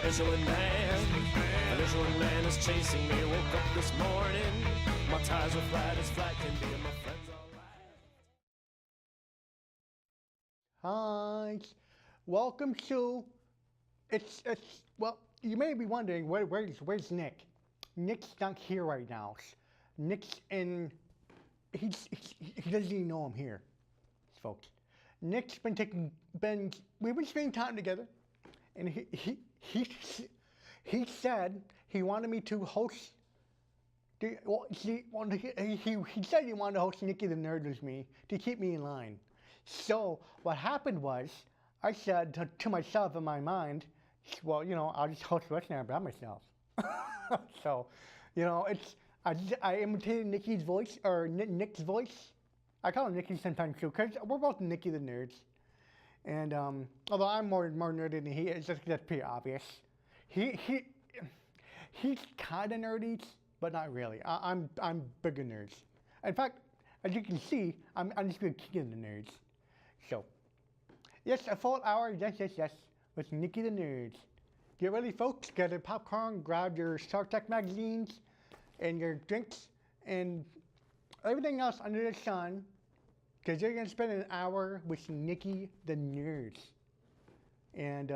Michelin Man is chasing me. Woke up this morning, my tires were flat as flat can be, and my friends all right. Hi, welcome to, well, you may be wondering, where's Nick? Nick's not here right now. Nick's in, he doesn't even know I'm here, folks. Nick's we've been spending time together, and he said he wanted me to host, he said he wanted to host Nicky the Nerd with me to keep me in line. So what happened was, I said to myself in my mind, well, I'll just host the rest of it by myself. So, I imitated Nicky's voice, or Nick's voice. I call him Nicky sometimes too, because we're both Nicky the Nerds. And although I'm more nerdy than he is, that's pretty obvious. He's kind of nerdy, but not really. I'm bigger nerds. In fact, as you can see, I'm just the king of the nerds. So, yes, a full hour, yes, with Nicky the Nerd. Get ready, folks. Get your popcorn, grab your Star Trek magazines, and your drinks, and everything else under the sun, because you're going to spend an hour with Nicky the Nerd. And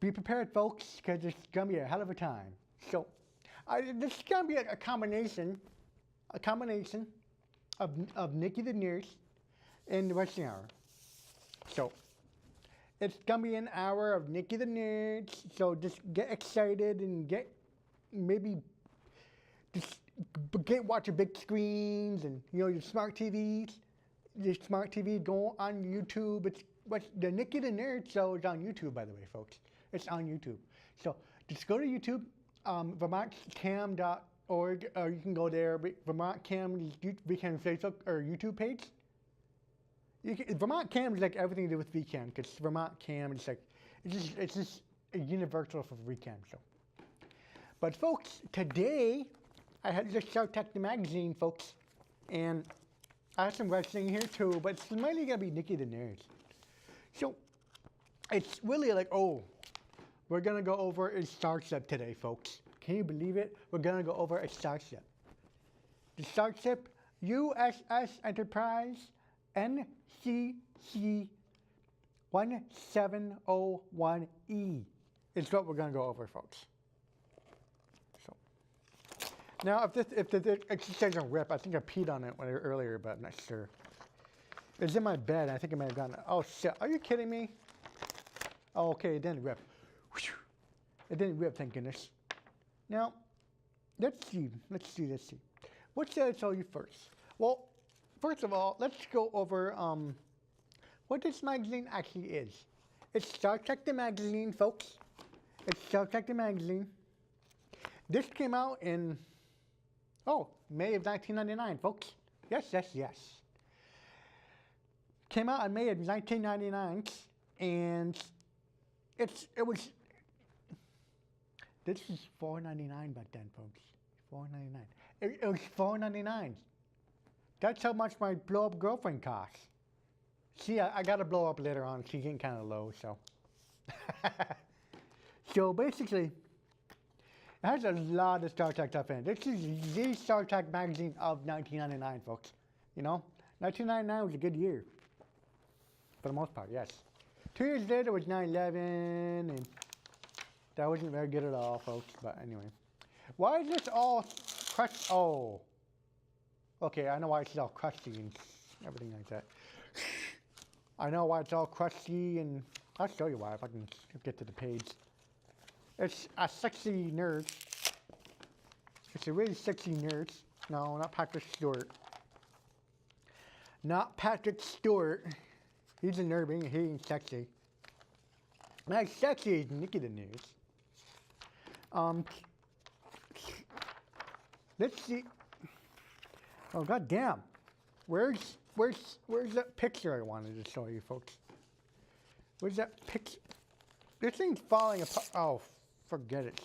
be prepared, folks, because it's going to be a hell of a time. So, this is going to be a combination of Nicky the Nerd in the rest of the hour. So, it's gonna be an hour of Nicky the Nerd, so just get excited and watch your big screens and your smart TVs. Your smart TV go on YouTube. The Nicky the Nerd show is on YouTube, by the way, folks. It's on YouTube. So just go to YouTube, VermontCam.org, or you can go there, Vermont Cam, VCAM Facebook or YouTube page. Vermont Cam is like everything to do with VCAM, because Vermont Cam is it's just a universal for VCAM. So, but folks, today I had to start Tech the magazine, folks, and I have some wrestling here too, but it's mainly gonna be Nicky the Nerd. So it's really like, we're gonna go over a Starship today, folks. Can you believe it? We're gonna go over a Starship. The Starship USS Enterprise NCC 1701E is what we're going to go over, folks. So now, if the exercise doesn't rip, I think I peed on it earlier, but I'm not sure. It's in my bed. I think I may have gotten it. Oh shit! Are you kidding me? Oh, okay, it didn't rip. It didn't rip, thank goodness. Now, let's see. What should I tell you first? Well, first of all, let's go over what this magazine actually is. It's Star Trek the magazine, folks. It's Star Trek the magazine. This came out in, May of 1999, folks. Yes. Came out in May of 1999, and this is $4.99 back then, folks. $4.99. It was $4.99. That's how much my blow-up girlfriend costs. See, I got to blow up later on. She's getting kind of low, so. So basically, it has a lot of Star Trek stuff in it. This is the Star Trek magazine of 1999, folks. 1999 was a good year. For the most part, yes. 2 years later was 9/11, and that wasn't very good at all, folks. But anyway. Why is this all crushed? Oh. Okay, I know why it's all crusty and everything like that. I know why it's all crusty, and I'll show you why if I can get to the page. It's a sexy nerd. It's a really sexy nerd. No, not Patrick Stewart. Not Patrick Stewart. He's a nerd, he ain't sexy. Not as sexy as Nicky the Nerd. Let's see. Oh, goddamn. Where's that picture I wanted to show you, folks? Where's that picture? This thing's falling apart. Oh, forget it.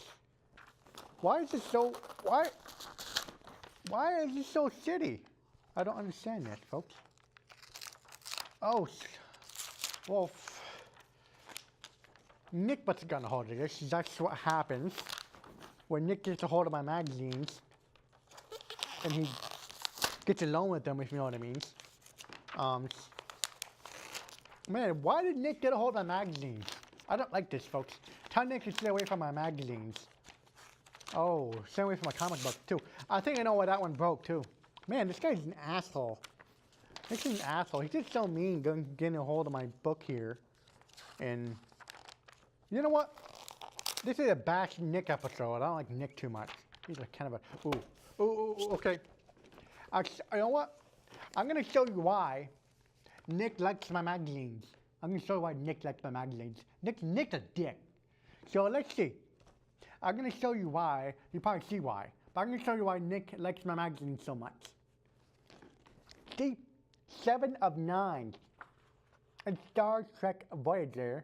Why is it so, why is it so shitty? I don't understand that, folks. Oh, well, Nick must have gotten a hold of this. That's what happens when Nick gets a hold of my magazines, and he gets alone with them, if you know what I mean. Man, why did Nick get a hold of my magazines? I don't like this, folks. Tell Nick to stay away from my magazines. Oh, stay away from my comic book, too. I think I know why that one broke, too. Man, this guy's an asshole. This is an asshole. He's just so mean getting a hold of my book here. And you know what? This is a bash Nick episode. I don't like Nick too much. He's like kind of a, ooh, okay. You know what? I'm going to show you why Nick likes my magazines. I'm going to show you why Nick likes my magazines. Nick's a dick. So let's see. I'm going to show you why. You probably see why. But I'm going to show you why Nick likes my magazines so much. See? 7 of 9. And Star Trek Voyager.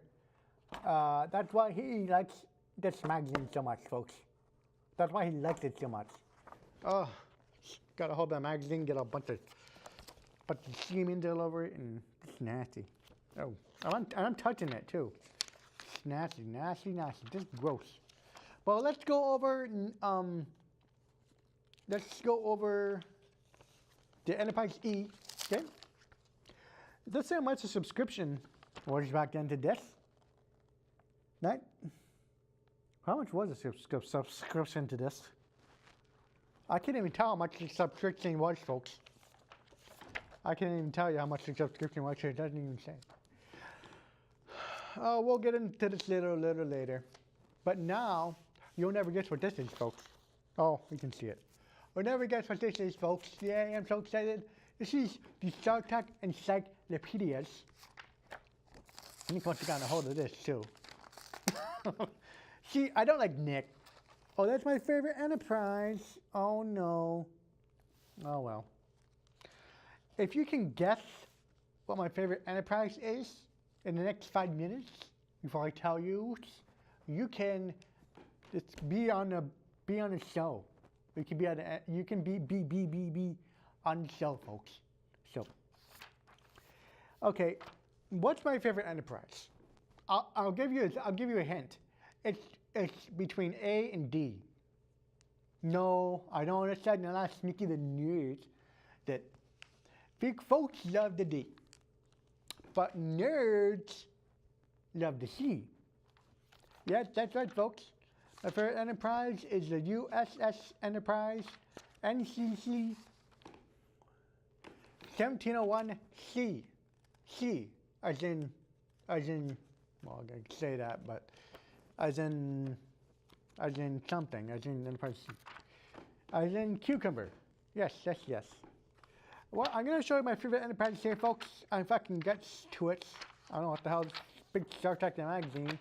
That's why he likes this magazine so much, folks. That's why he likes it so much. Oh, gotta hold that magazine, get a bunch of semen all over it, and it's nasty. Oh, I'm touching it too. It's nasty, nasty, nasty. Just gross. Well, let's go over the Enterprise E. Okay. Let's say how much a subscription was back then to this. That. How much was a subscription to this? I can't even tell how much the subscription was, folks. I can't even tell you how much the subscription was here. It doesn't even say. Oh, we'll get into this a little later. But now, you'll never guess what this is, folks. Oh, you can see it. You'll never guess what this is, folks. Yay, I'm so excited. This is the Star Trek Encyclopedias. Nick wants to get a hold of this, too. See, I don't like Nick. Oh, that's my favorite Enterprise. Oh, no. Oh, well. If you can guess what my favorite Enterprise is in the next 5 minutes, before I tell you, you can just be on a show. You can be on the show, folks. So, okay, what's my favorite Enterprise? I'll give you a hint. It's between A and D. No, I don't understand. You're not Nicky the Nerd. That big folks love the D, but nerds love the C. Yes, that's right, folks. My favorite Enterprise is the USS Enterprise NCC 1701 C. C, as in, well, I can say that, but as in something, as in Enterprise C. As in cucumber. Yes. Well, I'm going to show you my favorite Enterprise here, folks. If I can get to it. I don't know what the hell, this big Star Trek magazine.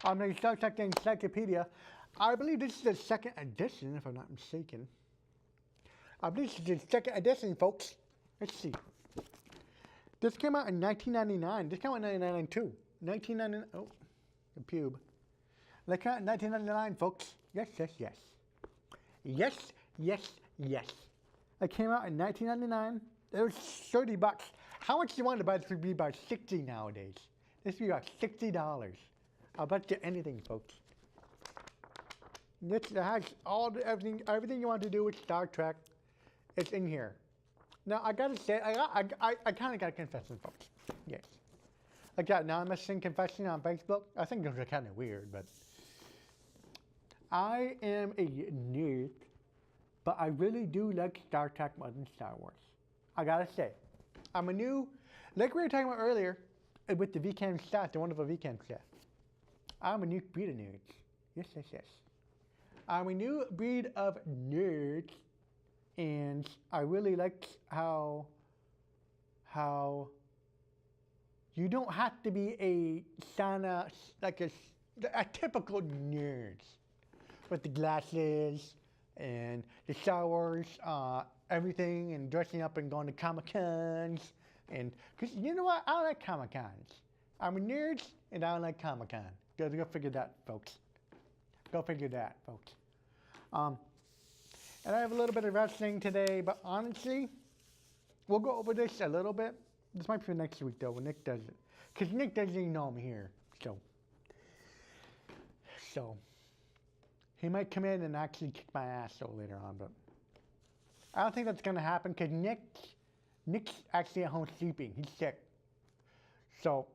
I'm the Star Trek Encyclopedia. I believe this is the second edition, if I'm not mistaken. I believe this is the second edition, folks. Let's see. This came out in 1999. This came out in 1999 too. 1999. Oh, the pube. They came out in 1999, folks. Yes. It came out in 1999. It was $30. How much do you want to buy? This would be about $60 nowadays. This would be about $60. I'll bet you anything, folks. This has everything you want to do with Star Trek. It's in here. Now I gotta say, I kind of got a confession, folks. Yes, I got an anonymous confession on Facebook. I think those are kind of weird, but I am a nerd, but I really do like Star Trek more than Star Wars. I gotta say, I'm a new, like we were talking about earlier, with the VCAM stats, the wonderful VCAM stats. I'm a new breed of nerds. Yes. I'm a new breed of nerds, and I really like how you don't have to be a typical nerd with the glasses and the Star Wars everything, and dressing up and going to Comic-Cons, and because you know what, I don't like Comic-Cons. I'm a nerd and I don't like Comic-Con. Go figure that, folks. Go figure that, folks. And I have a little bit of wrestling today, but honestly, we'll go over this a little bit. This might be for next week, though, when Nick does it. Because Nick doesn't even know I'm here, so. So he might come in and actually kick my ass though later on, but I don't think that's gonna happen because Nick's actually at home sleeping. He's sick. So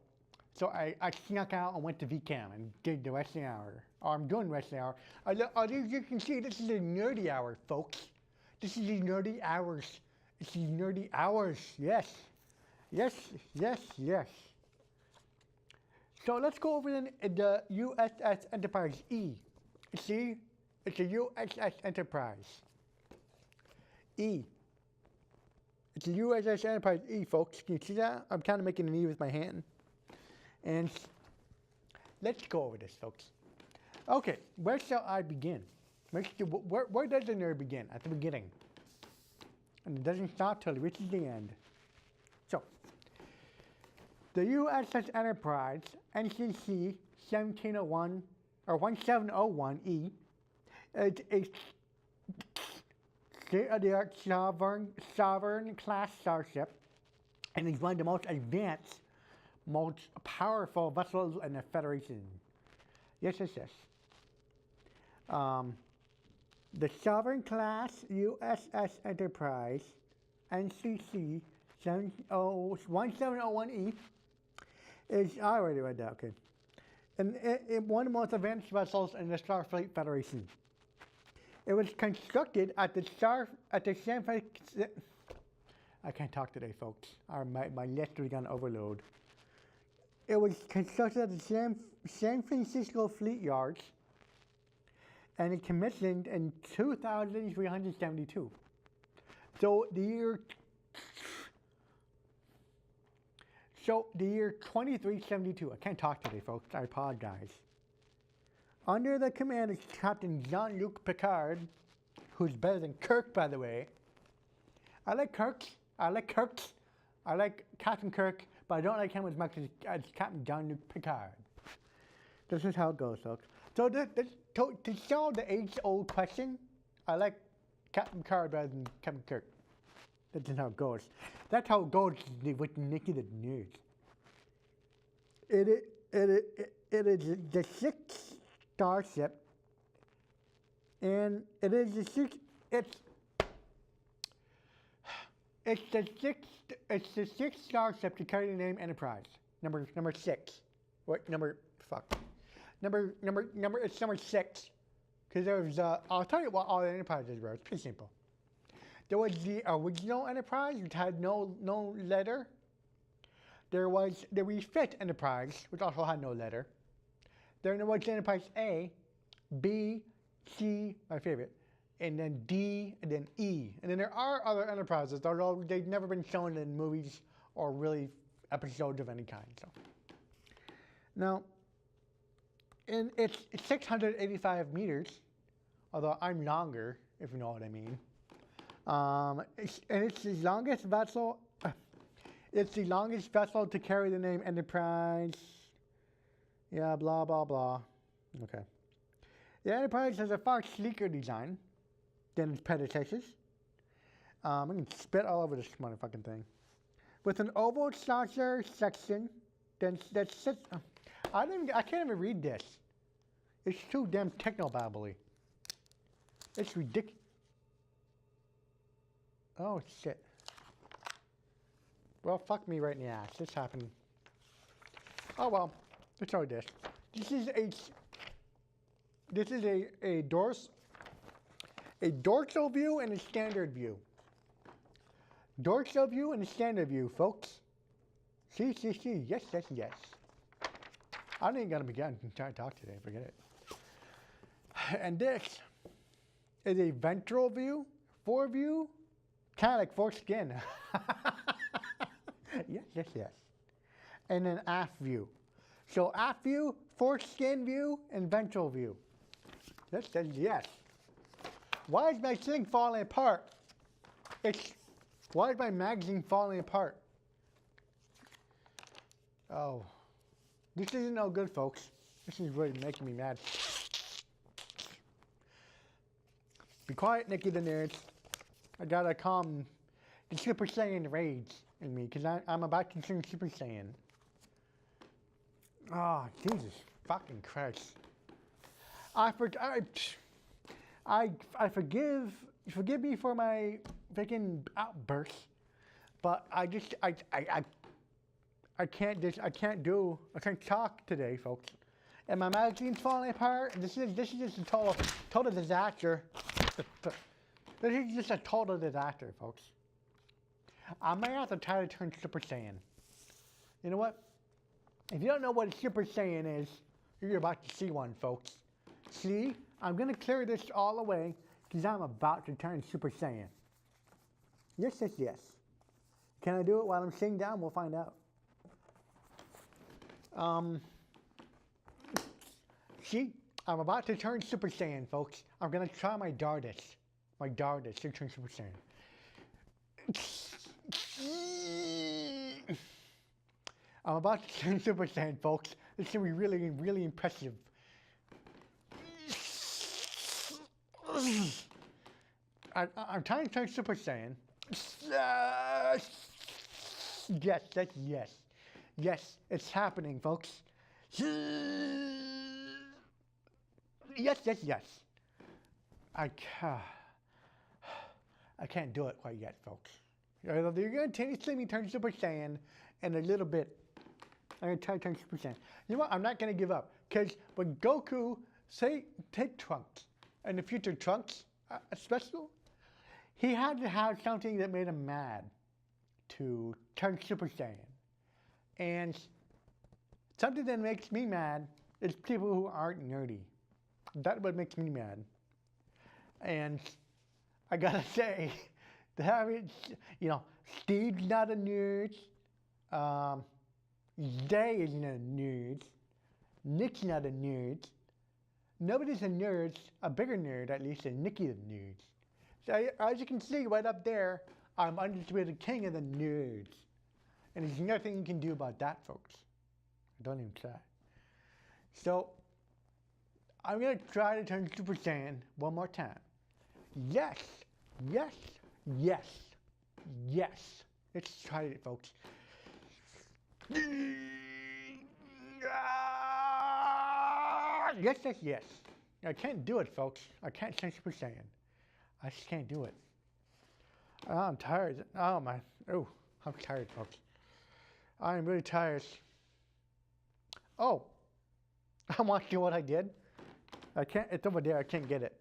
I snuck out and went to VCAM and did the rest of the hour. Or I'm doing the rest of the hour. As you can see, this is a nerdy hour, folks. This is the nerdy hours. It's the nerdy hours. Yes. Yes, yes, yes. So let's go over the USS Enterprise E. See, it's a USS Enterprise. E. It's a USS Enterprise E, folks. Can you see that? I'm kind of making an E with my hand. And let's go over this, folks. Okay, where shall I begin? Where does the nerd begin? At the beginning. And it doesn't stop till it reaches the end. So, the USS Enterprise, NCC 1701 or 1701E, is a state-of-the-art sovereign class starship, and is one of the most advanced, most powerful vessels in the Federation. Yes, yes, yes. The sovereign class USS Enterprise, NCC 1701E, is, I already read that, okay. And one of the most advanced vessels in the Starfleet Federation. It was constructed at the San Francisco. I can't talk today, folks. My list was gonna overload. It was constructed at the San Francisco Fleet Yards, and it commissioned in 2372. So the year 2372. I can't talk today, folks. I apologize. Under the command of Captain Jean-Luc Picard, who's better than Kirk, by the way. I like Kirk. I like Captain Kirk, but I don't like him as much as Captain Jean-Luc Picard. This is how it goes, folks. So to solve the age-old question, I like Captain Picard better than Captain Kirk. That's just how it goes. That's how it goes with Nicky the Nerd. It is the sixth starship, and it is the sixth. It's the sixth starship to carry the name Enterprise. Number 6. What number? Fuck. It's number 6. Because there was I'll tell you what all the Enterprises were. It's pretty simple. There was the original Enterprise, which had no letter. There was the refit Enterprise, which also had no letter. Then there was Enterprise A, B, C, my favorite, and then D, and then E. And then there are other Enterprises, although they've never been shown in movies or really episodes of any kind. So now, it's 685 meters, although I'm longer, if you know what I mean. It's the longest vessel. It's the longest vessel to carry the name Enterprise. Yeah, blah blah blah. Okay. The Enterprise has a far sleeker design than its predecessors. I can spit all over this motherfucking thing. With an oval saucer section that sits. I can't even read this. It's too damn techno-babbly. It's ridiculous. Oh shit. Well, fuck me right in the ass. This happened. Oh well. It's all this. This is a dorsal view and a standard view. Dorsal view and a standard view, folks. See. Yes. I'm not even gonna begin trying to talk today. Forget it. And this is a ventral view, foreview, kind of like foreskin. Yes. And an aft view. So aft view, foreskin view, and ventral view. Yes. Why is my thing falling apart? Why is my magazine falling apart? Oh. This isn't no good, folks. This is really making me mad. Be quiet, Nicky the Nerd. I gotta calm the Super Saiyan rage in me, because I'm about to consume Super Saiyan. Oh, Jesus fucking Christ. Forgive me for my freaking outburst, but I can't talk today, folks. And my magazine's falling apart. This is just a total disaster. This is just a total disaster, folks. I might have to try to turn Super Saiyan. You know what? If you don't know what a Super Saiyan is, you're about to see one, folks. See, I'm gonna clear this all away because I'm about to turn Super Saiyan. Yes, yes, yes. Can I do it while I'm sitting down? We'll find out. See, I'm about to turn Super Saiyan, folks. I'm gonna try my darndest to turn Super Saiyan. I'm about to turn Super Saiyan, folks. It's gonna be really, really impressive. I'm trying to turn Super Saiyan. Yes, that's yes. Yes, it's happening, folks. Yes, yes, yes. I can't do it quite yet, folks. You're going to see me turn Super Saiyan in a little bit. I'm going to try to turn Super Saiyan. You know what? I'm not going to give up. Because when Goku, take Trunks, in the future Trunks, special, he had to have something that made him mad to turn Super Saiyan. And something that makes me mad is people who aren't nerdy. That's what makes me mad. And I gotta say, Steve's not a nerd. Zay is not a nerd. Nick's not a nerd. Nobody's a nerd, a bigger nerd at least than Nicky the Nerd. So as you can see right up there, I'm undisputed king of the nerds. And there's nothing you can do about that, folks. Don't even try. So, I'm going to try to turn Super Saiyan one more time. Yes, yes, yes, yes. Let's try it, folks. Yes, yes, yes. I can't do it, folks. I can't turn Super Saiyan. I just can't do it. Oh, I'm tired. Oh, I'm tired, folks. I'm really tired. Oh, I want to see what I did. I can't, it's over there, I can't get it.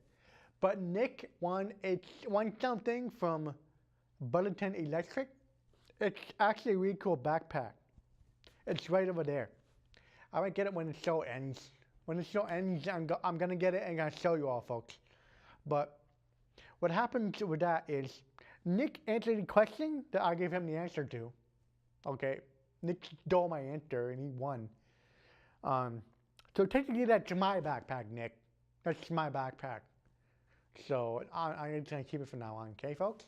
But Nick won something from Burlington Electric. It's actually a really cool backpack. It's right over there. I might get it when the show ends. When the show ends, I'm gonna get it and I'm gonna show you all, folks. But what happened with that is, Nick answered the question that I gave him the answer to. Okay, Nick stole my answer and he won. So technically that's my backpack, Nick. That's my backpack. So I'm gonna keep it from now on, okay, folks?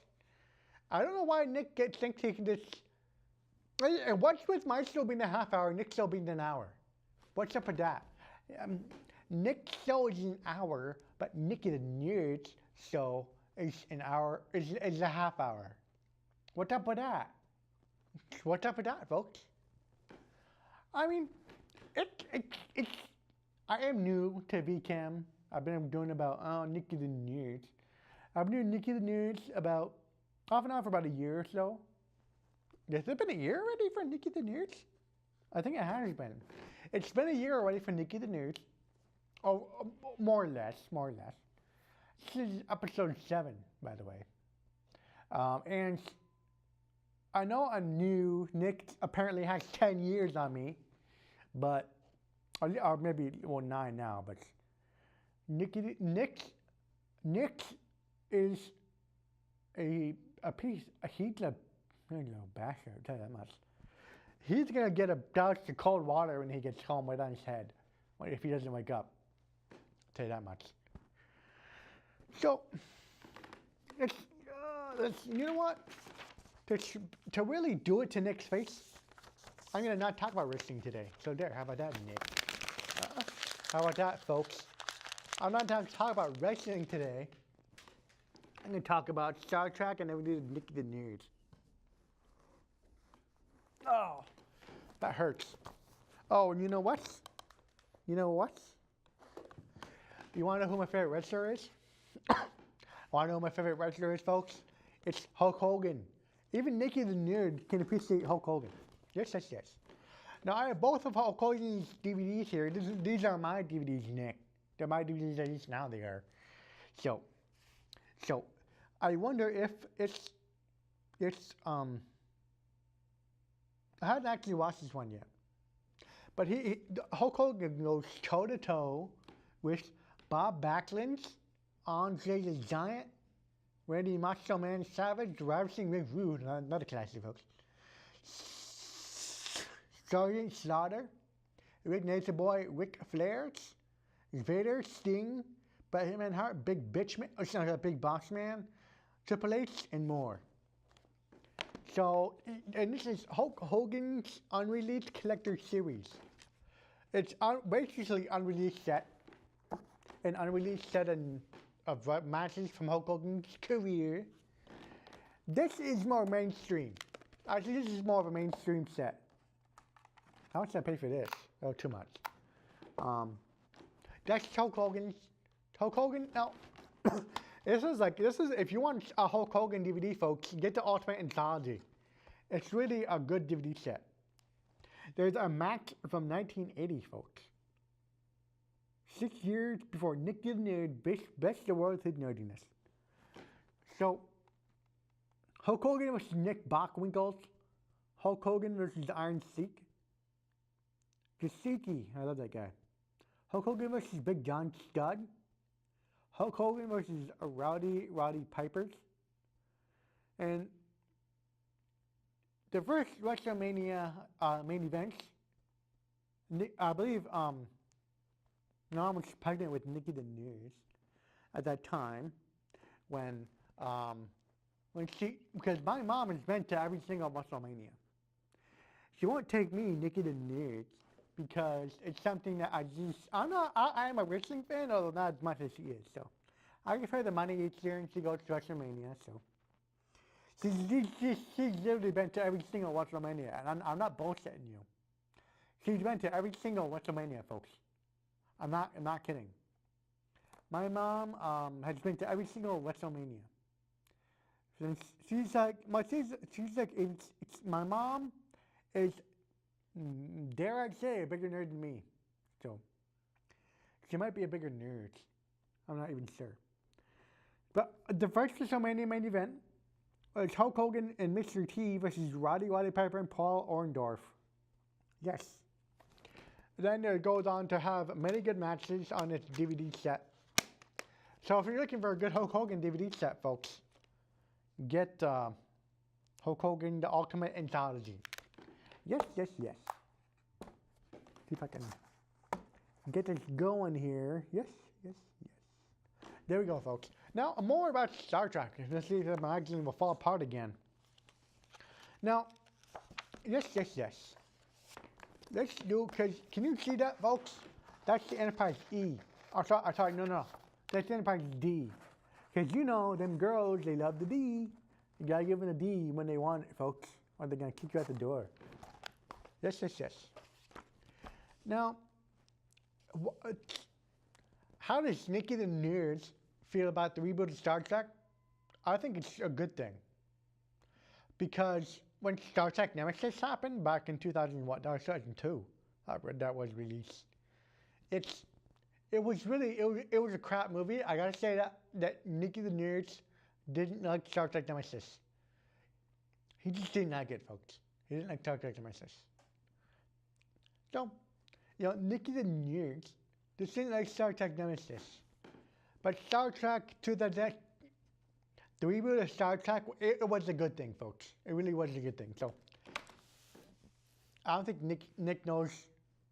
I don't know why Nick thinks he can just. And what's with my show being a half hour, Nick's show being an hour? What's up with that? Nick's show is an hour, but Nicky the Nerd show is an hour, is a half hour. What's up with that? What's up with that, folks? I mean, I am new to VCAM. I've been doing about Nicky the Nerd. I've been doing Nicky the Nerd about off and on for about a year or so. Has it been a year already for Nicky the Nerd? I think it has been. It's been a year already for Nicky the Nerd. Oh, more or less. This is episode 7, by the way. And I know I'm new. Nick apparently has 10 years on me, but or maybe 9 now. But Nick is a piece. He's a bastard. I'll tell you that much. He's gonna get a douse of cold water when he gets home right on his head, if he doesn't wake up. I'll tell you that much. So, you know what? To really do it to Nick's face, I'm going to not talk about wrestling today. So there, how about that, Nick? How about that, folks? I'm not going to talk about wrestling today. I'm going to talk about Star Trek and then we do Nicky the Nerd. Oh, that hurts. Oh, and you know what? You want to know who my favorite wrestler is? Want to know who my favorite wrestler is, folks? It's Hulk Hogan. Even Nicky the Nerd can appreciate Hulk Hogan. Yes, yes, yes. Now, I have both of Hulk Hogan's DVDs here. These are my DVDs, Nick. They're my DVDs, at least now they are. So, I wonder if I haven't actually watched this one yet. But Hulk Hogan goes toe-to-toe with Bob Backlund, Andre the Giant, Randy Macho Man Savage, Ravishing Rick Rude, another classic, folks. Sergeant Slaughter, Rick Nature Boy, Ric Flair, Vader, Sting, Bret Hitman Hart, Big Bitch Man, Big Boss Man, Triple H, and more. So, and this is Hulk Hogan's unreleased collector series. It's basically unreleased set, an unreleased set of matches from Hulk Hogan's career. This is more mainstream. Actually, this is more of a mainstream set. How much did I pay for this? Oh, too much. That's Hulk Hogan's. Hulk Hogan. Now, this is if you want a Hulk Hogan DVD, folks, get the Ultimate Anthology. It's really a good DVD set. There's a match from 1980, folks. 6 years before Nicky the Nerd best the world with his nerdiness. So, Hulk Hogan versus Nick Bockwinkel. Hulk Hogan versus Iron Sheik. Kasiki, I love that guy. Hulk Hogan versus Big John Studd. Hulk Hogan versus Roddy Piper. And the first WrestleMania main event, I believe Mom was pregnant with Nicky the Nerd at that time when because my mom has been to every single WrestleMania. She won't take me, Nicky the Nerd, because it's something that I am a wrestling fan, although not as much as she is, so I give her the money each year and she goes to WrestleMania, so she's literally been to every single WrestleMania, and I'm not bullshitting you. She's been to every single WrestleMania, folks. I'm not kidding. My mom has been to every single WrestleMania. She's like my mom is, dare I say, a bigger nerd than me. So she might be a bigger nerd. I'm not even sure. But the first WrestleMania main event was Hulk Hogan and Mr. T versus Roddy Piper and Paul Orndorff. Yes. Then it goes on to have many good matches on its DVD set. So if you're looking for a good Hulk Hogan DVD set, folks, get Hulk Hogan, the Ultimate Anthology. Yes, yes, yes. See if I can get this going here. Yes, yes, yes. There we go, folks. Now, more about Star Trek. Let's see if the magazine will fall apart again. Now, yes, yes, yes. Let's do, because can you see that, folks? That's the Enterprise E. Oh, sorry, no. That's the Enterprise D. Because you know, them girls, they love the D. You gotta give them a D when they want it, folks, or they're gonna kick you out the door. Yes, yes, yes. Now, how does Nicky the Nerd feel about the reboot of Star Trek? I think it's a good thing. Because when Star Trek Nemesis happened back in 2002, that was released. It was a crap movie. I gotta say that Nicky the Nerd didn't like Star Trek Nemesis. He just didn't like it, folks. He didn't like Star Trek Nemesis. So, Nicky the Nerd just didn't like Star Trek Nemesis. But Star Trek the reboot of Star Trek, it was a good thing, folks. It really was a good thing. So, I don't think Nick knows.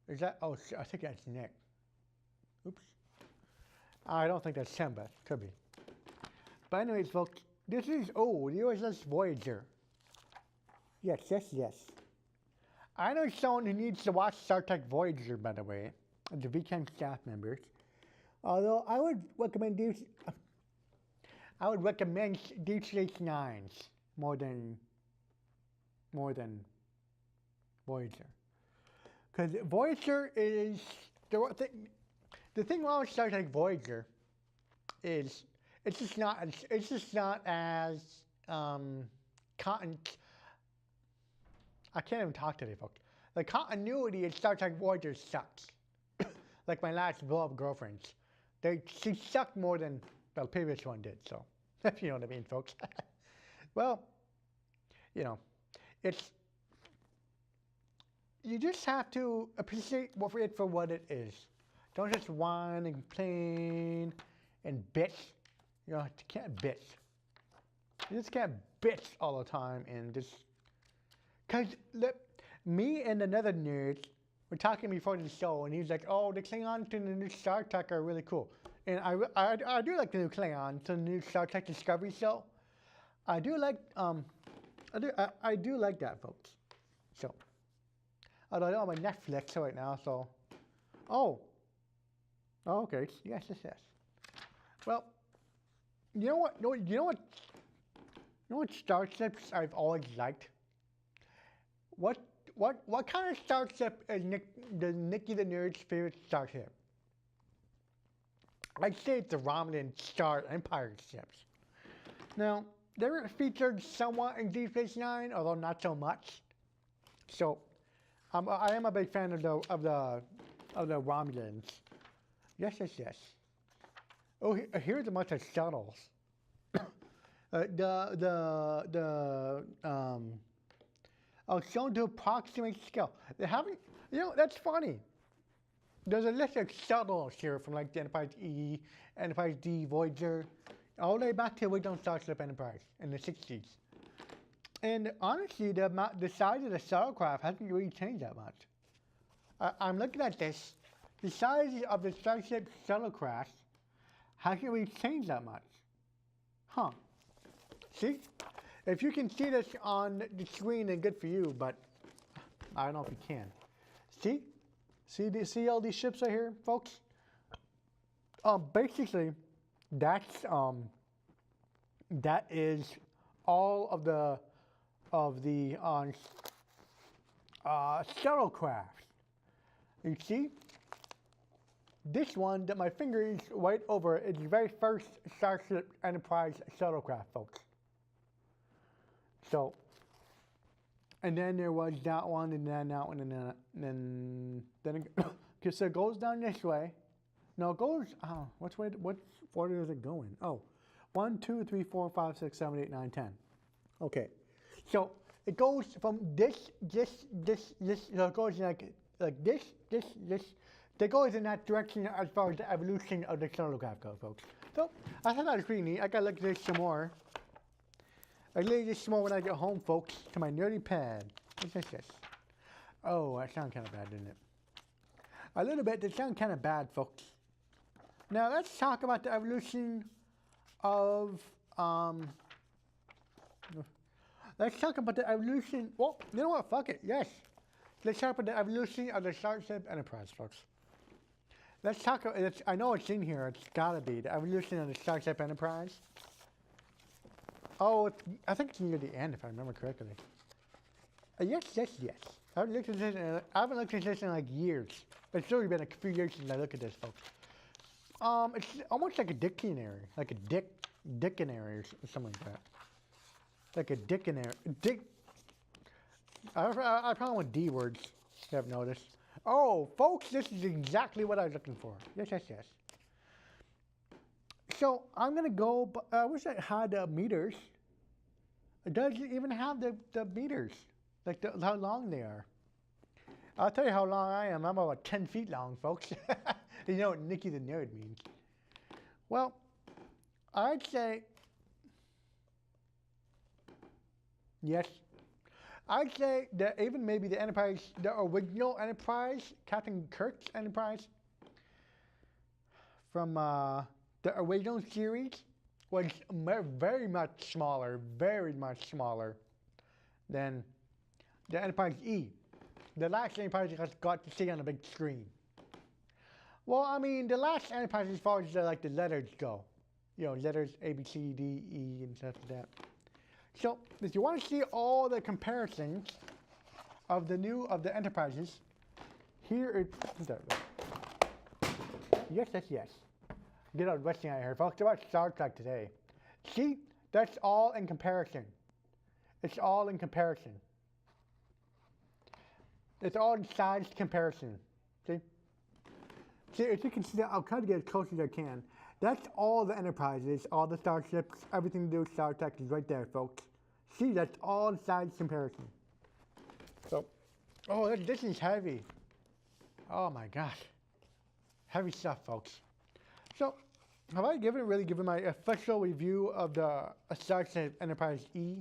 Is that? Oh, I think that's Nick. Oops. I don't think that's him, but could be. But anyways, folks, this is the USS Voyager. Yes, yes, yes. I know someone who needs to watch Star Trek Voyager, by the way, the VCAM staff members. Although I would recommend Deep Space Nines more than Voyager, because Voyager is the the thing about Star Trek Voyager is it's just not as cotton. I can't even talk today, folks. The continuity in Star Trek Voyager sucks. Like my last blow-up girlfriends, she sucked more than the previous one did. So, if you know what I mean, folks. Well, you know, you just have to appreciate it for what it is. Don't just whine and complain and bitch. You know, you can't bitch. You just can't bitch all the time and just. Because me and another nerd were talking before the show, and he's like, "Oh, the Klingons in the new Star Trek are really cool." And I do like the new Klingons, the new Star Trek Discovery show. I do like I do like that, folks. So, although I don't have my Netflix right now, so okay, yes. Well, you know what starships I've always liked. What kind of starship is Nicky the Nerd's favorite starship? I'd say it's the Romulan Star Empire ships. Now, they were featured somewhat in Deep Space Nine, although not so much. So, I am a big fan of the Romulans. Yes. Oh, here's a bunch of shuttles. Shown to approximate scale. They haven't, that's funny. There's a list of shuttles here from like the Enterprise E, Enterprise D, Voyager, all the way back to the original Starship Enterprise in the 60s. And honestly, the size of the shuttlecraft hasn't really changed that much. I'm looking at this. The size of the Starship shuttlecraft hasn't really changed that much. Huh. See? If you can see this on the screen, then good for you, but I don't know if you can. See? See all these ships right here, folks? Basically, that is all of the shuttlecraft. You see? This one that my finger is right over is the very first Starship Enterprise shuttlecraft, folks. So, and then there was that one, and then that one, and then okay, so it goes down this way. No, it goes, what order is it going? Oh, 1, 2, 3, 4, 5, 6, 7, 8, 9, 10. Okay, so it goes from this, so it goes like this. That goes in that direction as far as the evolution of the shuttlecraft goes, folks. So, I thought that was pretty neat. I gotta look at this some more. I lay this more when I get home, folks, to my nerdy pad. What's this? Oh, that sounds kind of bad, didn't it? A little bit. That sounds kind of bad, folks. Now, let's talk about the evolution of, let's talk about the evolution, well, you know what, fuck it, yes. Let's talk about the evolution of the Starship Enterprise, folks. Let's talk, I know it's in here, it's gotta be, the evolution of the Starship Enterprise. Oh, I think it's near the end, if I remember correctly. Yes. I haven't looked at this in like years. It's really been a few years since I looked at this, folks. It's almost like a dictionary, like a dictionary or something like that. Like a dictionary. I probably want D words, you have noticed. Oh, folks, this is exactly what I was looking for. Yes. So I'm gonna go, but I wish I had meters. It doesn't even have the meters, like how long they are. I'll tell you how long I am. I'm about 10 feet long, folks. You know what Nicky the Nerd means. Well, I'd say, yes. I'd say that even maybe the Enterprise, the original Enterprise, Captain Kirk's Enterprise, from the original series, was very much smaller than the Enterprise E. The last Enterprise got to see on a big screen. Well, I mean, the last Enterprise as far as the letters go. You know, letters A, B, C, D, E, and stuff like that. So, if you want to see all the comparisons of the Enterprises, here it's, Yes, yes, yes. Get out wrestling out here, folks. It's about Star Trek today. See, that's all in comparison. It's all in comparison. It's all in size comparison. See? See, if you can see that, I'll try to get as close as I can. That's all the Enterprises, all the starships, everything to do with Star Trek is right there, folks. See, that's all size comparison. So, oh, this is heavy. Oh my gosh. Heavy stuff, folks. So, have I really given my official review of the Star Trek Enterprise E?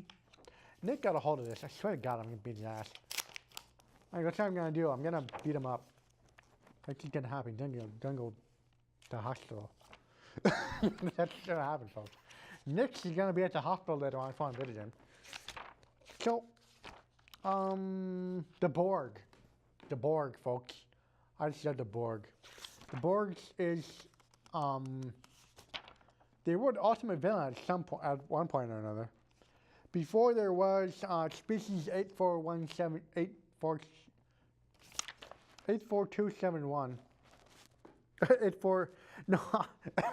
Nick got a hold of this. I swear to God, I'm going to beat his ass. Alright, that's what I'm going to do. I'm going to beat him up. That's just going to happen. Then go to the hospital. That's going to happen, folks. Nick's going to be at the hospital later on if I visit him. So, the Borg. The Borg, folks. I just said the Borg. The Borg is, they were the ultimate villain at one point or another. Before there was species 84271. No,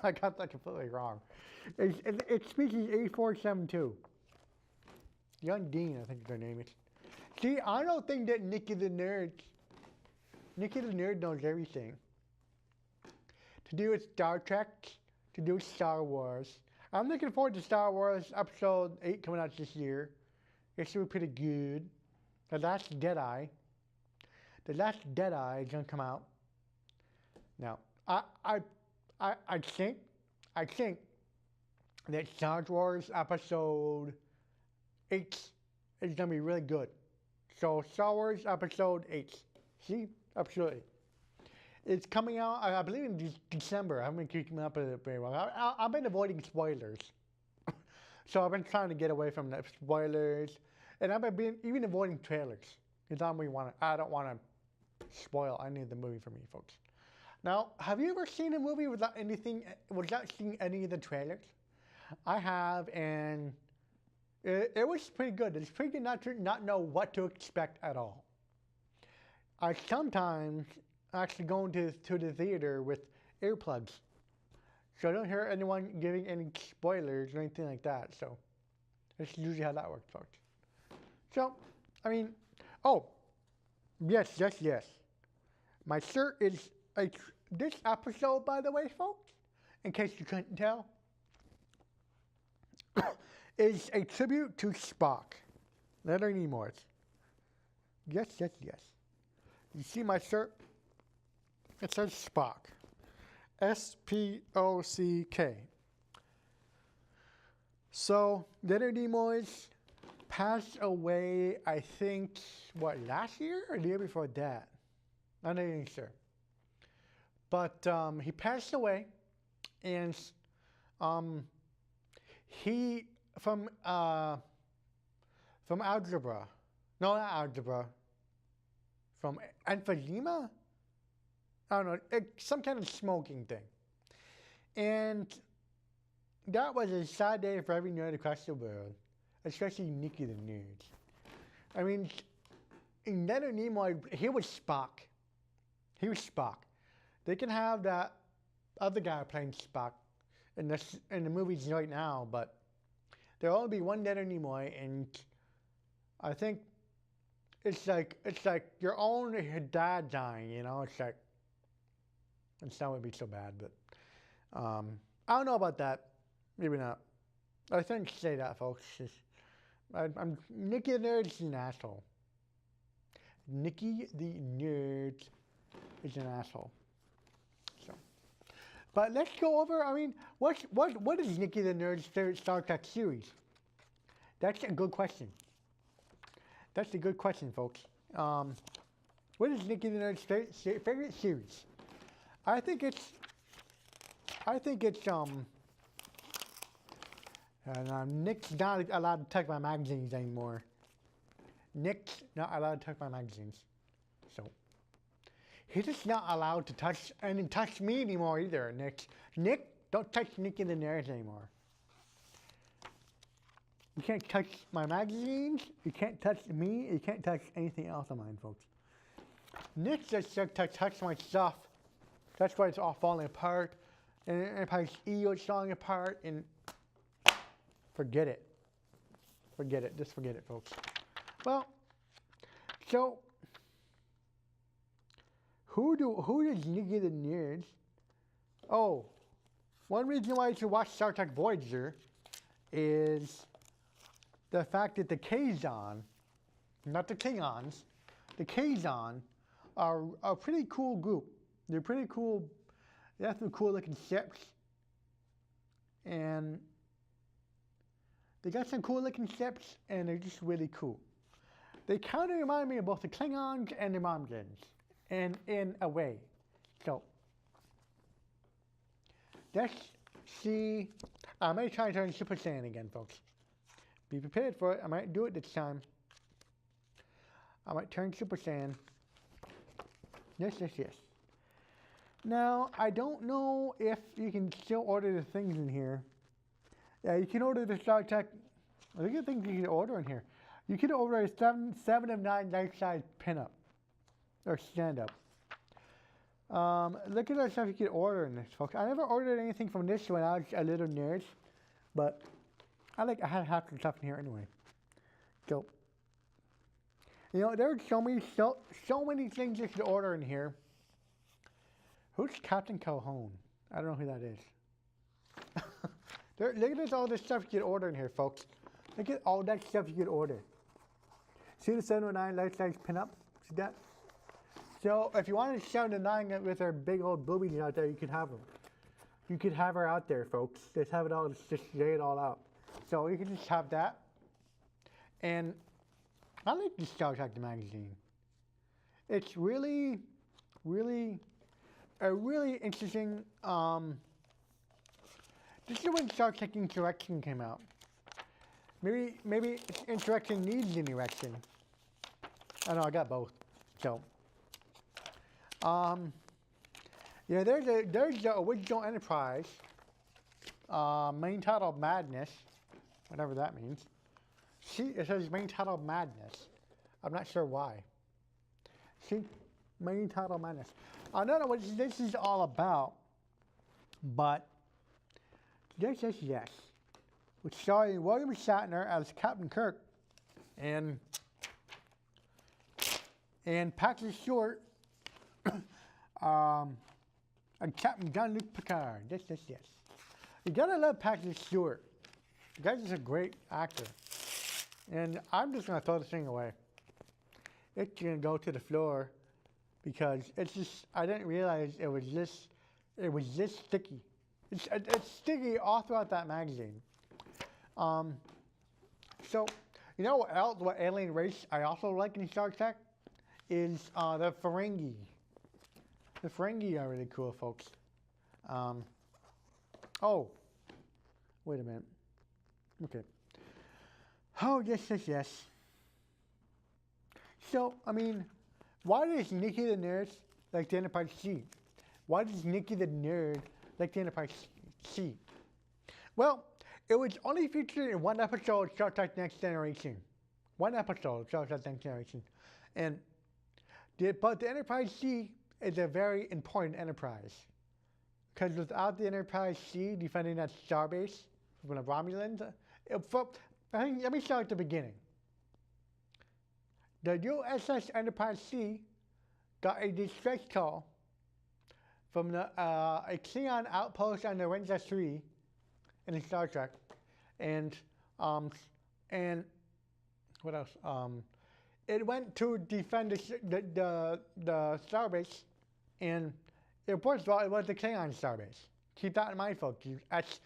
I got that completely wrong. It's species 8472. Young Dean, I think their name is. See, I don't think that Nicky the Nerd knows everything. To do with Star Trek, to do with Star Wars. I'm looking forward to Star Wars Episode 8 coming out this year. It should be pretty good. The Last Jedi. The Last Jedi is gonna come out. Now, I think that Star Wars Episode 8 is gonna be really good. So Star Wars Episode 8. See? Absolutely. It's coming out, I believe, in December. I haven't been keeping up with it very well. I've been avoiding spoilers. So I've been trying to get away from the spoilers. And I've been even avoiding trailers. Because I don't want to spoil any of the movie for me, folks. Now, have you ever seen a movie without seeing any of the trailers? I have, and it was pretty good. It's pretty good not know what to expect at all. I sometimes actually go into the theater with earplugs, so I don't hear anyone giving any spoilers or anything like that. So that's usually how that works, folks. So, I mean, oh, yes. My shirt is this episode, by the way, folks, in case you couldn't tell, is a tribute to Spock. Leonard Nimoy. Yes. You see my shirt? It says Spock. S-P-O-C-K. So, Leonard Nimoy passed away, I think, last year or the year before that? I'm not even sure. But he passed away, and he, from algebra. No, not algebra. From emphysema? I don't know, some kind of smoking thing. And that was a sad day for every nerd across the world, especially Nicky the Nerd. I mean, in Leonard Nimoy, he was Spock. They can have that other guy playing Spock in the movies right now, but there'll only be one Leonard Nimoy, and I think it's like your own dad dying, you know? It's like, it's not would be so bad, but I don't know about that. Maybe not. I shouldn't say that, folks. I'm Nicky the Nerd is an asshole. Nicky the Nerd is an asshole. So, but let's go over. I mean, what is Nicky the Nerd's favorite Star Trek series? That's a good question. That's a good question, folks. What is Nicky the Nerd's favorite series? I think it's Nick's not allowed to touch my magazines anymore. Nick's not allowed to touch my magazines. So, he's just not allowed to touch me anymore either, Nick. Nick, don't touch Nicky the Nerd anymore. You can't touch my magazines, you can't touch me, you can't touch anything else of mine, folks. Nick just touch my stuff. That's why it's all falling apart. And Enterprise E was falling apart, and forget it. Forget it. Just forget it, folks. Well, so who does Nicky the Nerd? Oh, one reason why you should watch Star Trek Voyager is the fact that the Kazon, not the Klingons, the Kazon are a pretty cool group. They're pretty cool. They have some cool looking ships. And they got some cool looking ships, and they're just really cool. They kind of remind me of both the Klingons and the Romulans, and in a way. So, let's see. I might try to turn Super Saiyan again, folks. Be prepared for it. I might do it this time. I might turn Super Saiyan. Yes. Now, I don't know if you can still order the things in here. Yeah, you can order the Star Trek. Look at the things you can order in here. You can order a 7 of 9 life-size pinup. Or stand-up. Look at the stuff you can order in this, folks. I never ordered anything from this when I was a little nerd. But I had half the stuff in here anyway. So, you know, there's so many things you can order in here. Who's Captain Calhoun? I don't know who that is. Look at all this stuff you can order in here, folks. Look at all that stuff you can order. See the 709 life-size pinup? See that? So if you wanted to 709 with her big old boobies out there, you could have them. You could have her out there, folks. Just have it all, just lay it all out. So you can just have that. And I like the Star Trek the magazine. It's really a really interesting, this is when Star Trek Insurrection came out. Maybe Insurrection needs an erection. I know, I got both. So, yeah, there's the original Enterprise, main title Madness, whatever that means. See, it says main title Madness. I'm not sure why. See, main title Madness. I don't know what this is all about, but this is yes. Which starring William Shatner as Captain Kirk and Patrick Stewart and Captain Jean-Luc Picard. Yes. You gotta love Patrick Stewart. The guy's just a great actor. And I'm just gonna throw this thing away. It's gonna go to the floor because it's just, I didn't realize it was this sticky. It's sticky all throughout that magazine. So, you know what else, what alien race I also like in Star Trek is the Ferengi. The Ferengi are really cool, folks. Oh, wait a minute. Okay. Oh, yes. So, I mean, why does Nicky the Nerd like the Enterprise C? Why does Nicky the Nerd like the Enterprise C? Well, it was only featured in one episode of Star Trek Next Generation. One episode of Star Trek Next Generation. But the Enterprise C is a very important enterprise. Because without the Enterprise C defending that starbase from the Romulans, let me start at the beginning. The USS Enterprise C got a distress call from a Klingon outpost on the Rings 3 in Star Trek, and what else? It went to defend the starbase, and first of all, it was the Klingon starbase. Keep that in mind, folks. That's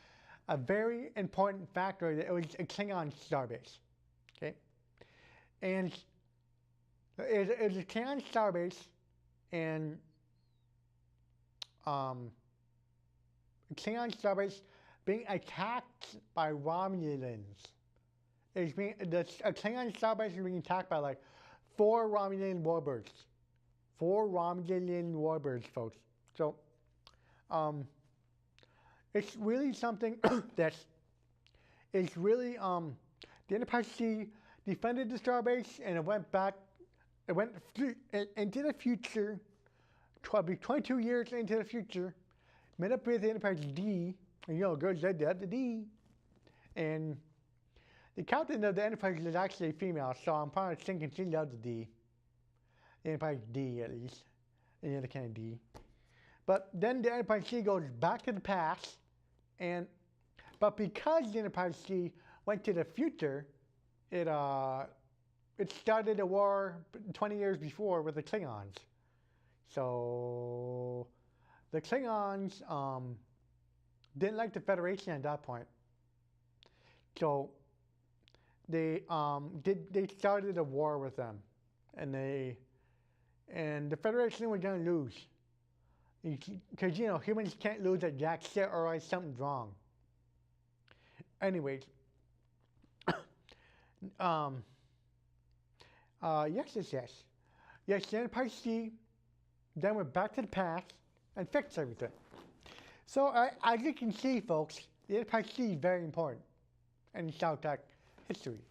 a very important factor that it was a Klingon starbase. Okay, and it was a Klingon starbase, and Klingon starbase being attacked by Romulans. A Klingon starbase is being attacked by like 4 Romulan warbirds. 4 Romulan warbirds, folks. So, it's really something that is really, the Enterprise C defended the starbase, and it went back, it went into the future 22 years into the future, met up with Enterprise D, and girls led the D, and the captain of the Enterprise is actually a female, so I'm probably thinking she loves the D. Enterprise D, at least. Any other kind of D. But then the Enterprise C goes back to the past, but because the Enterprise C went to the future, it started a war 20 years before with the Klingons. So the Klingons didn't like the Federation at that point. So they started a war with them, and the Federation was gonna lose, because humans can't lose at jack shit or else something's wrong. Anyways, yes. The Enterprise C then went back to the past and fixed everything. So as you can see, folks, the Enterprise C is very important in Star Trek history.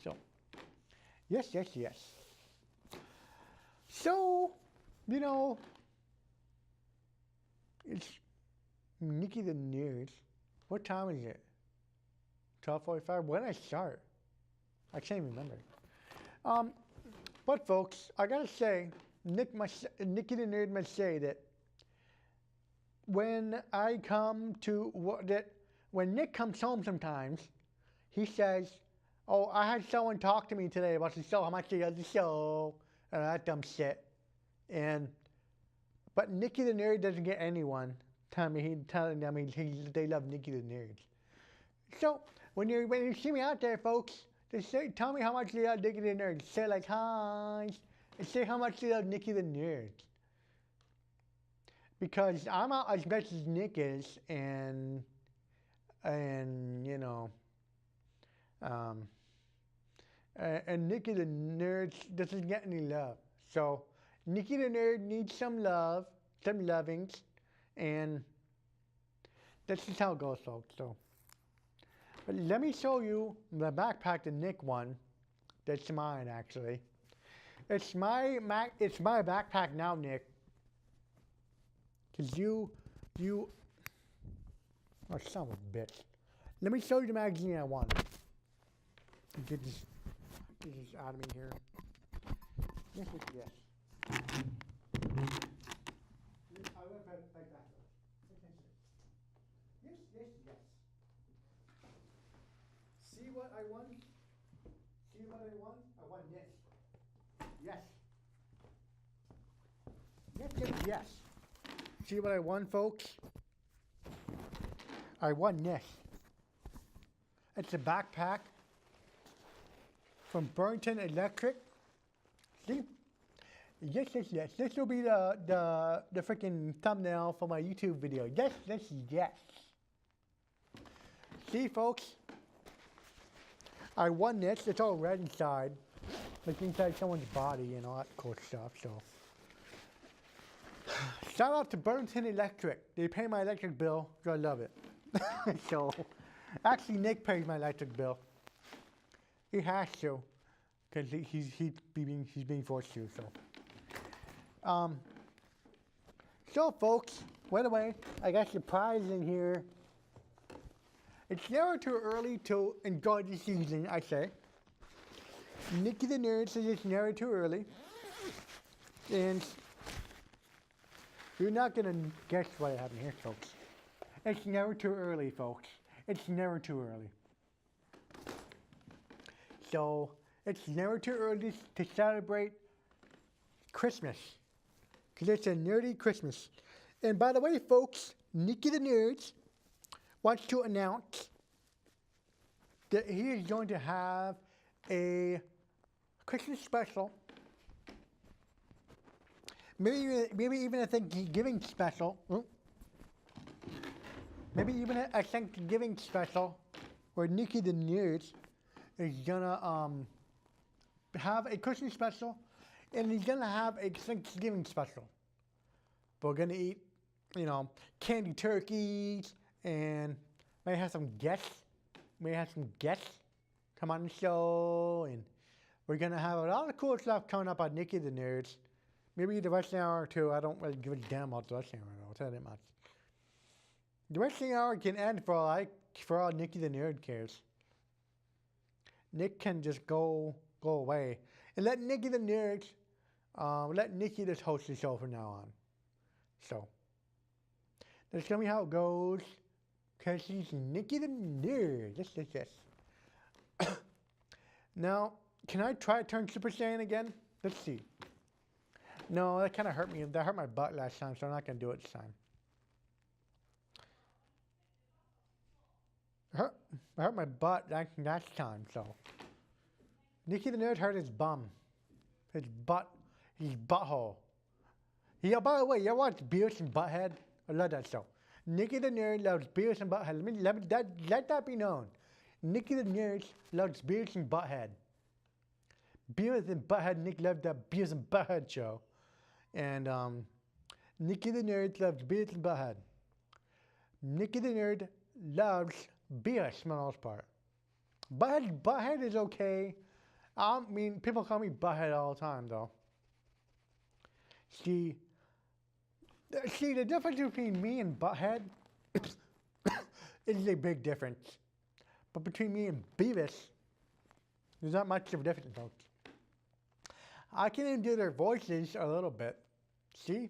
So, yes. So, it's Nicky the Nerd. What time is it? 12:45. When did I start? I can't even remember. But folks, I gotta say, Nicky the Nerd must say that when Nick comes home sometimes, he says, "Oh, I had someone talk to me today about the show, how much they love the show, and that dumb shit." But Nicky the Nerd doesn't get anyone telling them they love Nicky the Nerd. So when you see me out there, folks, just tell me how much you love Nicky the Nerd. Say like hi, and say how much you love Nicky the Nerd. Because I'm out as much as Nick is, and Nicky the Nerd doesn't get any love. So Nicky the Nerd needs some love, some lovings, and that's just how it goes, folks. So, but let me show you the backpack that Nick won. That's mine, actually. It's my backpack now, Nick. Cause you, oh, son of a bitch. Let me show you the magazine I won. Get this out of me here. Yes. I went like that. Yes. See what I won? I won this. Yes. See what I won, folks? I won this. It's a backpack from Burlington Electric. See? Yes. This will be the freaking thumbnail for my YouTube video. Yes. See, folks? I won this. It's all red inside. Like inside someone's body and all that cool stuff, so. Shout out to Burlington Electric. They pay my electric bill, so I love it. So, actually Nick pays my electric bill. He has to, because he's being forced to, so. So folks, by the way, I got surprise in here. It's never too early to enjoy the season, I say. Nicky the Nerd says it's never too early. And you're not going to guess what I have in here, folks. It's never too early, folks. It's never too early. So, it's never too early to celebrate Christmas. Because it's a nerdy Christmas. And by the way, folks, Nicky the Nerd wants to announce that he is going to have a Christmas special. Maybe even a Thanksgiving special. Maybe even a Thanksgiving special where Nicky the Nerd is gonna have a Christmas special, and he's gonna have a Thanksgiving special. We're gonna eat, candy turkeys, and may have some guests. Come on the show, and we're gonna have a lot of cool stuff coming up on Nicky the Nerd. Maybe the rest of the hour too. I don't really give a damn about the rest of the hour. I'll tell you that much. The rest of the hour can end for all Nicky the Nerd cares. Nick can just go away and let Nicky the Nerd, let Nicky just host the show from now on. So that's gonna be how it goes. Cause he's Nicky the Nerd. Yes. Now, can I try turn Super Saiyan again? Let's see. No, that kind of hurt me. That hurt my butt last time, so I'm not gonna do it this time. I hurt my butt last time, so. Nicky the Nerd hurt his bum. His butthole. Yeah, by the way, you ever watch Beavis and Butthead? I love that show. Nicky the Nerd loves Beavis and Butthead. Let that be known. Nicky the Nerd loves Beavis and Butthead. Beavis and Butthead, Nick loved that Beavis and Butthead show. And Nicky the Nerd loves Beavis and Butthead. Nicky the Nerd loves Beavis for the most part. Butthead is okay. I mean, people call me Butthead all the time, though. See, the difference between me and Butthead is a big difference. But between me and Beavis, there's not much of a difference, folks. I can even do their voices a little bit. See?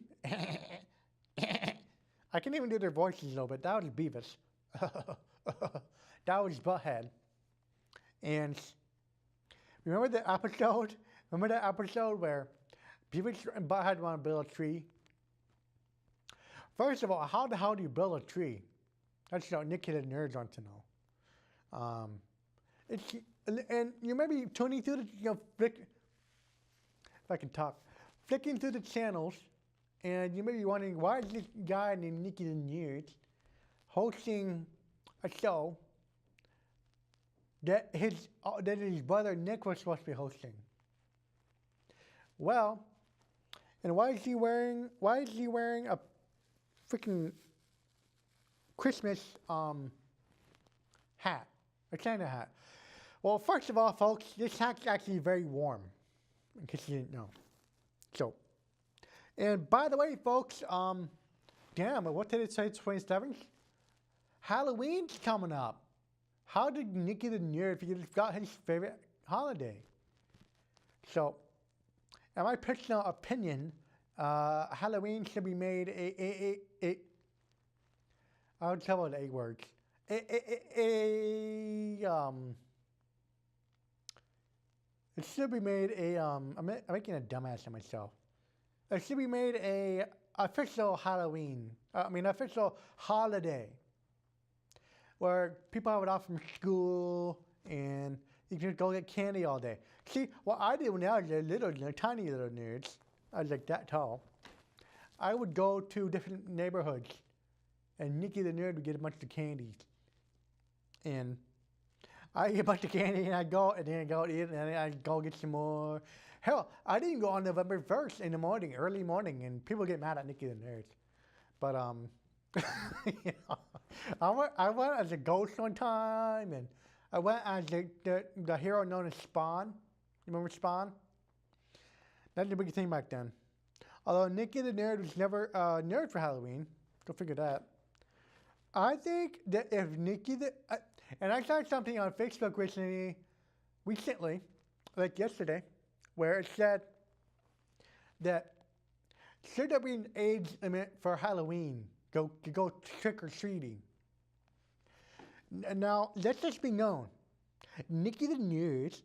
I can even do their voices a little bit. That was Beavis. That was Butthead. And remember that episode? Remember that episode where Beavis and Butthead want to build a tree? First of all, how the hell do you build a tree? That's what Nicky the Nerd wants to know. And you may be tuning through the, if I can talk, flicking through the channels, and you may be wondering, why is this guy named Nicky the Nerd hosting a show that his brother Nick was supposed to be hosting? Well, and why is he wearing a freaking Christmas hat, a Santa hat? Well, first of all, folks, this hat's actually very warm, in case you didn't know. So, and by the way, folks, damn, what did it say? 27th? Halloween's coming up. How did Nicky the Nerd forgot his favorite holiday? So, in my personal opinion, Halloween should be made I would tell it 8 words. It should be made I'm making a dumbass of myself. It should be made a official official holiday, where people have it off from school and you can go get candy all day. See, what I did when I was a tiny little nerds, I was like that tall, I would go to different neighborhoods and Nicky the Nerd would get a bunch of candies. And I get a bunch of candy and I'd go and eat it and then I'd go get some more. Hell, I didn't go on November 1st in the morning, early morning, and people get mad at Nicky the Nerd. But, you know, I went as a ghost one time, and I went as the hero known as Spawn. You remember Spawn? That's the big thing back then. Although Nicky the Nerd was never a nerd for Halloween. Go figure that. I think that if Nicky and I saw something on Facebook recently, like yesterday, where it said that should there be an age limit for Halloween? Go trick-or-treating. Now, let this be known. Nicky the Nerd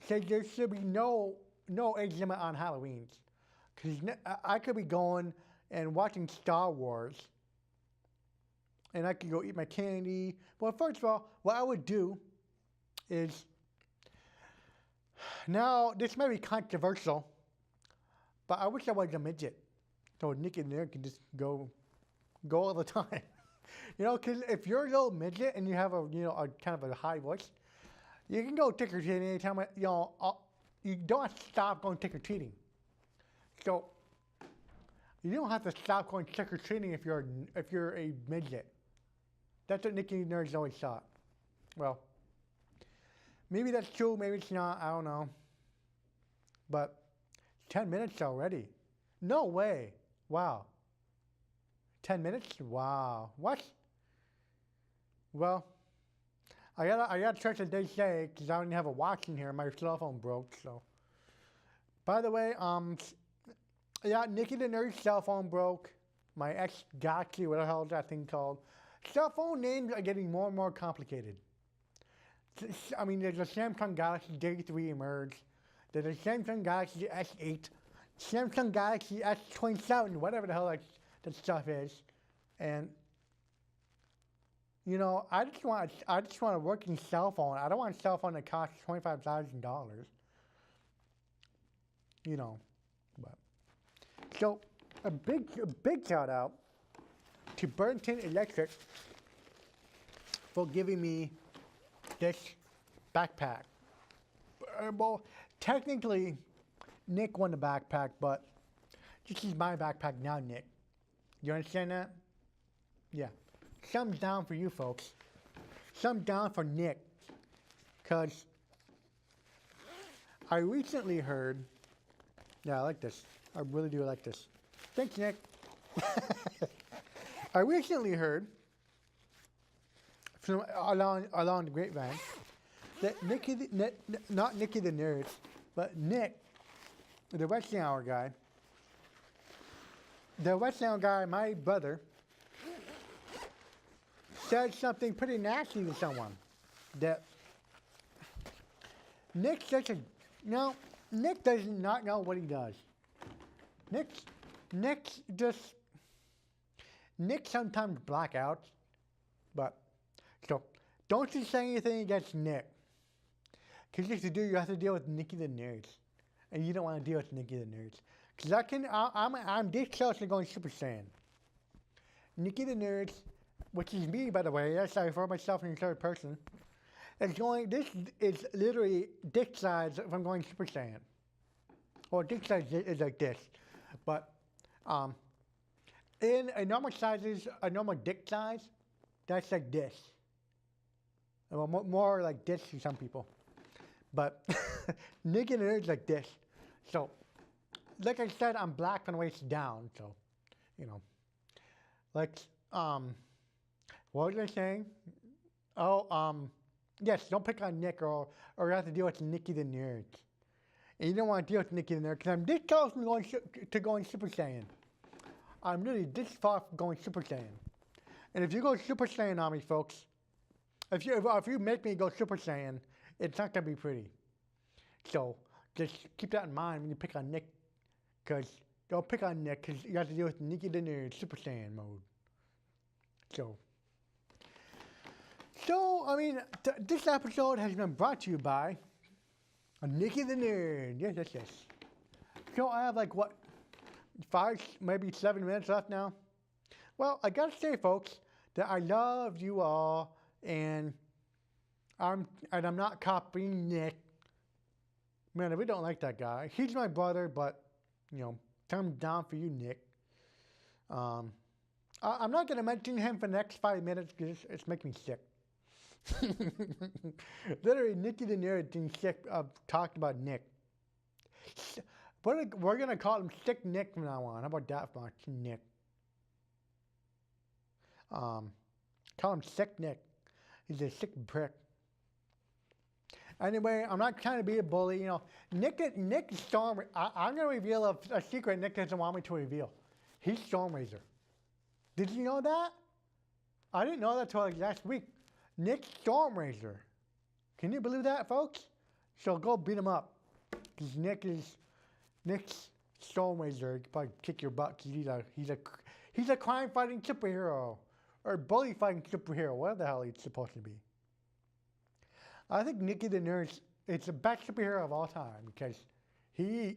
says there should be no age limit on Halloween. Because I could be going and watching Star Wars, and I could go eat my candy. Well, first of all, what I would do is, now this may be controversial, but I wish I was a midget, so Nicky the Nerd could just go all the time. You know, because if you're a little midget and you have a kind of a high voice, you can go trick or treating anytime. You don't have to stop going trick or treating. So you don't have to stop going trick or treating if you're a midget. That's what Nicky the Nerd's always thought. Well, maybe that's true, maybe it's not. I don't know. But 10 minutes already. No way. Wow. 10 minutes? Wow. What? Well, I gotta check what they say because I don't have a watch in here. My cell phone broke. So, by the way, yeah, Nicky the Nerd's cell phone broke. My ex Galaxy, what the hell is that thing called? Cell phone names are getting more and more complicated. I mean, there's a Samsung Galaxy J3 emerged. There's a Samsung Galaxy S8, Samsung Galaxy S27, whatever the hell that stuff is, and you know, I just want a working cell phone. I don't want a cell phone that costs $25,000. You know, but so a big shout out to Burlington Electric for giving me this backpack. Well, technically, Nick won the backpack, but this is my backpack now, Nick. You understand that? Yeah. Thumbs down for you folks. Thumbs down for Nick. Because I recently heard, yeah, I like this. I really do like this. Thanks, Nick. I recently heard from along the grapevine that not Nicky the Nerd, but Nick, the Wrestling Hour guy, my brother, said something pretty nasty to someone. That Nick does not know what he does. Nick sometimes blackouts, but so don't you say anything against Nick. Because if you have to deal with Nicky the Nerd. And you don't want to deal with Nicky the Nerd. Because I'm this close to going Super Saiyan. Nicky the Nerd, which is me, by the way, yes, I refer myself in the third person, this is literally this size from going Super Saiyan. Or this size is like this. But in a normal dick size, that's like this. Well, more like this to some people. But Nicky the Nerd's like this. So, like I said, I'm black from the waist down. So, you know. Like, what was I saying? Oh, yes, don't pick on Nick or you have to deal with Nicky the Nerd. And you don't want to deal with Nicky the Nerd because I'm this close to going Super Saiyan. I'm really this far from going Super Saiyan. And if you go Super Saiyan on me, folks, if you make me go Super Saiyan, it's not going to be pretty. So, just keep that in mind when you pick on Nick. Because, don't pick on Nick because you have to deal with Nicky the Nerd Super Saiyan mode. So I mean, this episode has been brought to you by Nicky the Nerd. Yes. So I have 5, maybe 7 minutes left now. Well, I gotta say, folks, that I love you all, and I'm not copying Nick. Man, I really don't like that guy. He's my brother, but thumbs down for you, Nick. I'm not gonna mention him for the next 5 minutes because it's making me sick. Literally, Nicky the Nerd being sick of talking about Nick. We're gonna call him Sick Nick from now on. How about that for Nick? Call him Sick Nick. He's a sick prick. Anyway, I'm not trying to be a bully. Nick Storm. I'm gonna reveal a secret Nick doesn't want me to reveal. He's Stormraiser. Did you know that? I didn't know that until last week. Nick Stormraiser. Can you believe that, folks? So go beat him up. Because Nick's Stormraiser. He can probably kick your butt. Cause he's a crime fighting superhero. Or bully fighting superhero. Whatever the hell he's supposed to be. I think Nicky the Nerd is the best superhero of all time. Because he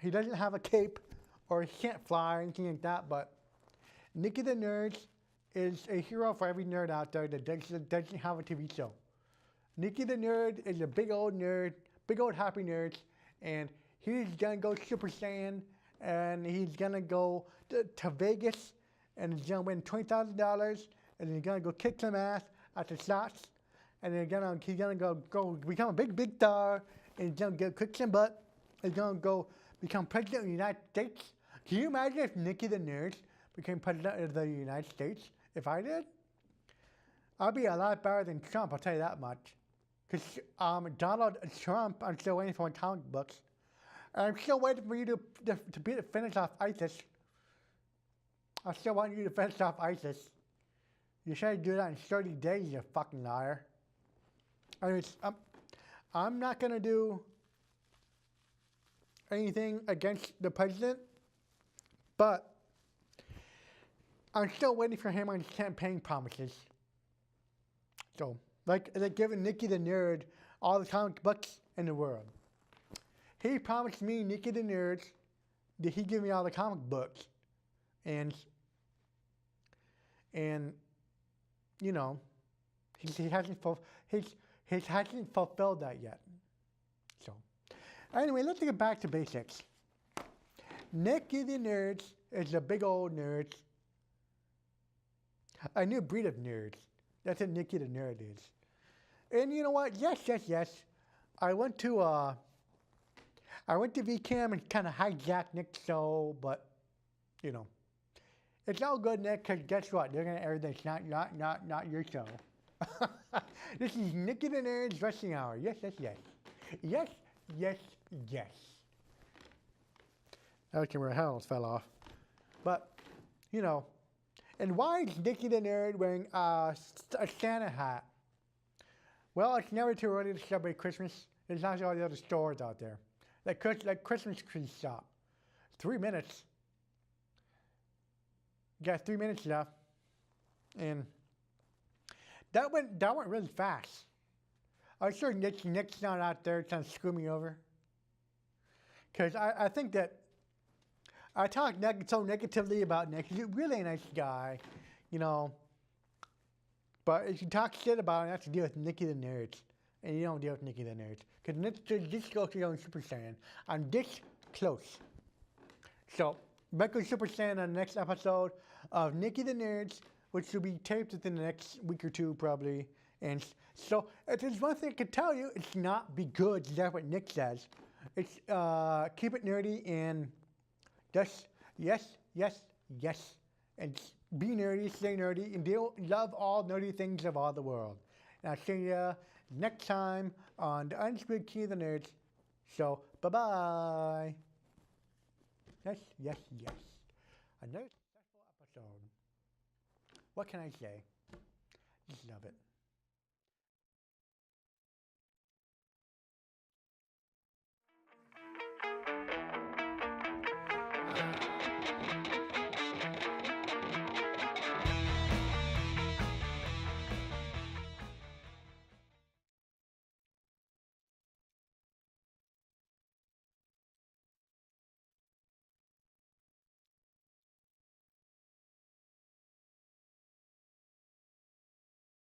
doesn't have a cape. Or he can't fly or anything like that. But Nicky the Nerd is a hero for every nerd out there that doesn't have a TV show. Nicky the Nerd is a big old nerd, big old happy nerd, and he's gonna go Super Saiyan, and he's gonna go to Vegas, and he's gonna win $20,000, and he's gonna go kick some ass at the slots, and he's gonna go become a big star, and he's gonna go kick some butt, he's gonna go become president of the United States, Can you imagine if Nicky the Nerd became president of the United States? If I did, I'd be a lot better than Trump, I'll tell you that much. Because Donald Trump, I'm still waiting for my comic books. And I'm still waiting for you to finish off ISIS. I still want you to finish off ISIS. You should do that in 30 days, you fucking liar. Anyways, I'm not going to do anything against the president, but I'm still waiting for him on his campaign promises. So, like giving Nicky the Nerd all the comic books in the world. He promised me, Nicky the Nerd, that he'd give me all the comic books. And you know, he hasn't fulfilled that yet. So, anyway, let's get back to basics. Nicky the Nerd is a big old nerd. A new breed of nerds. That's what Nicky the Nerd is. And you know what? Yes. I went to VCAM and kind of hijacked Nick's show, but you know, it's all good, Nick. Because guess what? They're gonna air this. Not your show. This is Nicky the Nerd's Rushing Hour. Yes. Okay, where hell fell off. But you know. And why is Nicky the Nerd wearing a Santa hat? Well, it's never too early to celebrate Christmas. There's not all the other stores out there. Like Christmas tree shop. 3 minutes. You got 3 minutes left. And that went really fast. I'm sure Nick's not out there trying to screw me over. Because I think that I talk so negatively about Nick. He's really a nice guy, you know. But if you talk shit about him, you have to deal with Nicky the Nerd. And you don't deal with Nicky the Nerd. Because Nick's this close to going Super Saiyan. I'm this close. So, back to Super Saiyan on the next episode of Nicky the Nerd, which will be taped within the next week or two, probably. And so, if there's one thing I can tell you, it's not be good. That's what Nick says. It's keep it nerdy and just yes. And be nerdy, stay nerdy, and love all nerdy things of all the world. And I'll see you next time on the Unspeakable King of the Nerds. So, bye-bye. Yes. Another successful episode. What can I say? Just love it.